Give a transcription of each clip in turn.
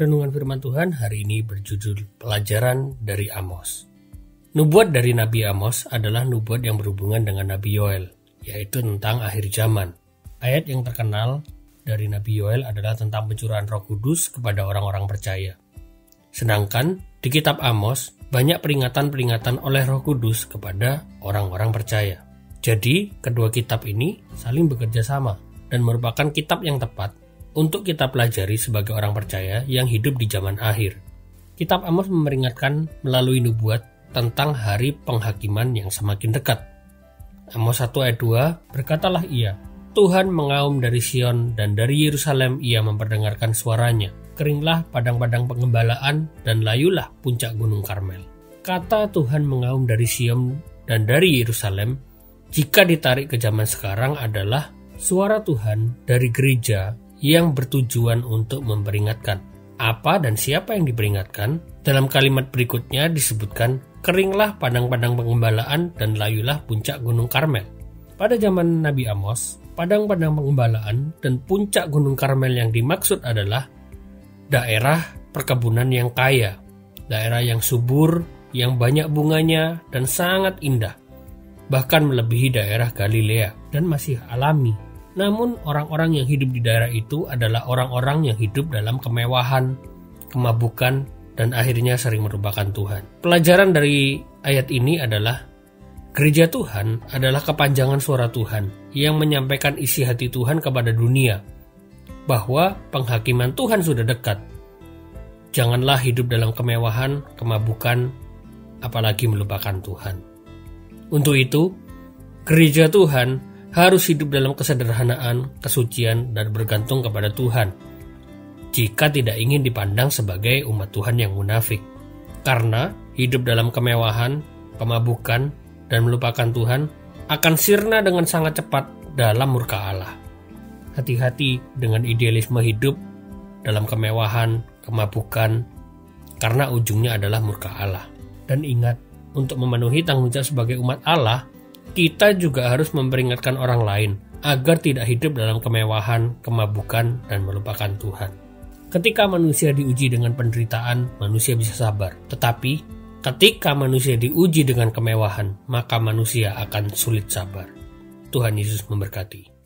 Renungan firman Tuhan hari ini berjudul Pelajaran dari Amos. Nubuat dari Nabi Amos adalah nubuat yang berhubungan dengan Nabi Yoel, yaitu tentang akhir zaman. Ayat yang terkenal dari Nabi Yoel adalah tentang pencurahan Roh Kudus kepada orang-orang percaya. Sedangkan di kitab Amos banyak peringatan-peringatan oleh Roh Kudus kepada orang-orang percaya. Jadi, kedua kitab ini saling bekerja sama dan merupakan kitab yang tepat untuk kita pelajari sebagai orang percaya yang hidup di zaman akhir. Kitab Amos memperingatkan melalui nubuat tentang hari penghakiman yang semakin dekat. Amos 1 ayat 2, berkatalah ia, Tuhan mengaum dari Sion dan dari Yerusalem ia memperdengarkan suaranya. Keringlah padang-padang pengembalaan dan layulah puncak gunung Karmel. Kata Tuhan mengaum dari Sion dan dari Yerusalem, jika ditarik ke zaman sekarang adalah suara Tuhan dari gereja yang bertujuan untuk memperingatkan. Apa dan siapa yang diperingatkan? Dalam kalimat berikutnya disebutkan, keringlah padang-padang pengembalaan dan layulah puncak gunung Karmel. Pada zaman Nabi Amos, padang-padang pengembalaan dan puncak gunung Karmel yang dimaksud adalah daerah perkebunan yang kaya, daerah yang subur, yang banyak bunganya dan sangat indah, bahkan melebihi daerah Galilea dan masih alami. Namun orang-orang yang hidup di daerah itu adalah orang-orang yang hidup dalam kemewahan, kemabukan, dan akhirnya sering melupakan Tuhan. Pelajaran dari ayat ini adalah gereja Tuhan adalah kepanjangan suara Tuhan yang menyampaikan isi hati Tuhan kepada dunia, bahwa penghakiman Tuhan sudah dekat. Janganlah hidup dalam kemewahan, kemabukan, apalagi melupakan Tuhan. Untuk itu, gereja Tuhan harus hidup dalam kesederhanaan, kesucian, dan bergantung kepada Tuhan, jika tidak ingin dipandang sebagai umat Tuhan yang munafik. Karena hidup dalam kemewahan, kemabukan, dan melupakan Tuhan akan sirna dengan sangat cepat dalam murka Allah. Hati-hati dengan idealisme hidup dalam kemewahan, kemabukan, karena ujungnya adalah murka Allah. Dan ingat, untuk memenuhi tanggung jawab sebagai umat Allah, kita juga harus memperingatkan orang lain agar tidak hidup dalam kemewahan, kemabukan, dan melupakan Tuhan. Ketika manusia diuji dengan penderitaan, manusia bisa sabar. Tetapi, ketika manusia diuji dengan kemewahan, maka manusia akan sulit sabar. Tuhan Yesus memberkati.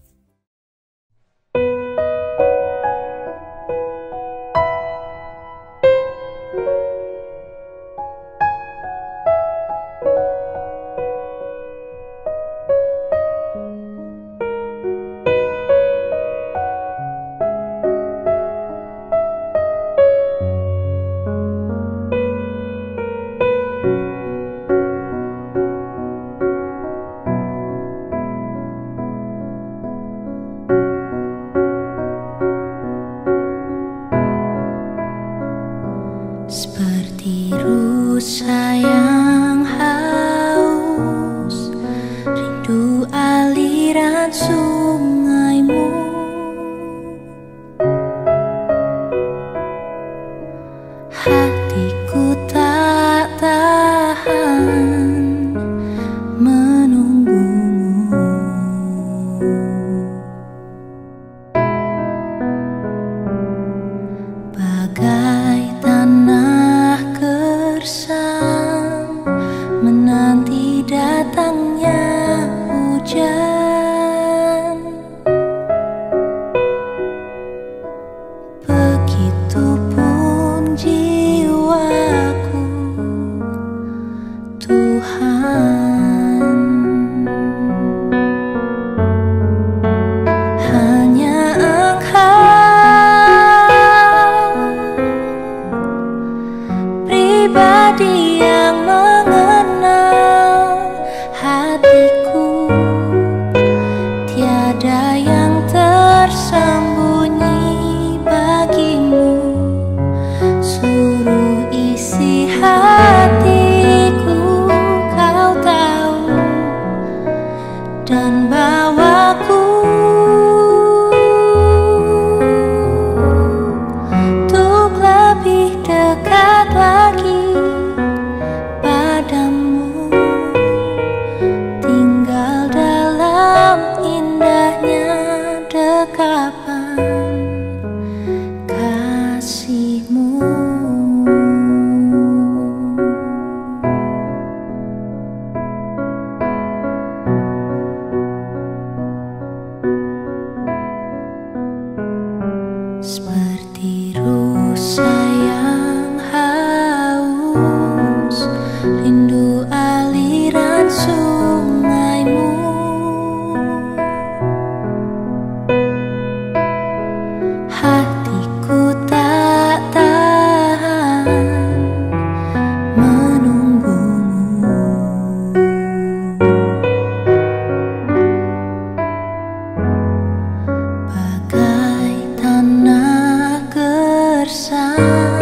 Seperti rusa yang haus, rindu aliran sungaimu. Hatiku tak tahan menunggumu. Bagai tanah gersang menanti datangnya hujan, begitupun jiwaku, Tuhan. Hanya Engkau rasa